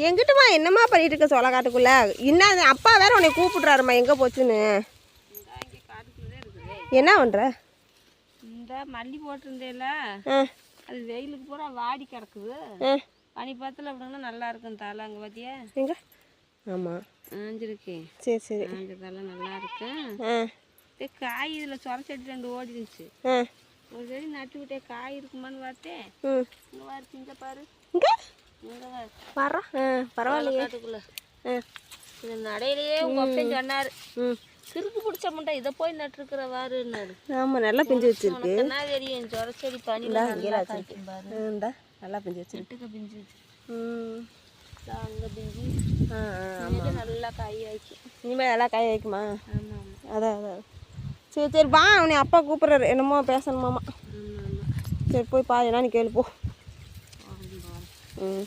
எங்கிட்டமா என்னம்மா பண்ணிட்டு இருக்க சோளக்காட்டுக்குள்ள இன்னும் அப்பா வேற உன்னை கூப்பிடுறாருமா எங்கே போச்சுன்னு. என்ன பண்ணுற? இந்த மல்லி போட்டிருந்தேல அது வெயிலுக்கு பூரா வாடி கிடக்குது. பனி பாத்தில் அப்படின்னா நல்லா இருக்கும் தலை. அங்கே பார்த்தியா எங்க? ஆமாம் ஆஞ்சிருக்கு. சரி சரி ஆஞ்சதெல்லாம் நல்லா இருக்கு. காய் இதில் சொரச்செடி 2 ஓடி இருந்துச்சு. ஒரு செடி நட்டு விட்டே காய் இருக்குமான்னு பார்த்தேன். இங்கே வாரு பிஞ்ச பாரு. இங்கே இங்கே வாரு வர்றா. பரவாயில்லையே. காட்டுக்குள்ள இந்த நடையிலேயே உங்கள் அப்பன் சொன்னார், கிறுக்கு பிடிச்ச முட்டை இதை போய் நட்டுருக்குற வாருன்னாரு. ஆமாம் நல்லா பிஞ்சு வச்சிருக்கு. என்ன தெரியும் சொரச்செடி பனியில் நல்லா காய்க்கும் பாரு. இந்தா நல்லா பிஞ்சு வச்சிருக்கு. நட்டுக்க பிஞ்சு வச்சு அங்கே பிஞ்சு நல்லா காய் வைக்கும். இனிமேல் நல்லா காய் வைக்குமா? ஆமாம் ஆமாம். அதான் அதான். சரி சரி வா, உன்னை அப்பா கூப்பிட்றாரு என்னமோ பேசணுமாமா. ஆமாம் ஆமாம். சரி போய் பா, என்ன நீ கேளு போ. ம்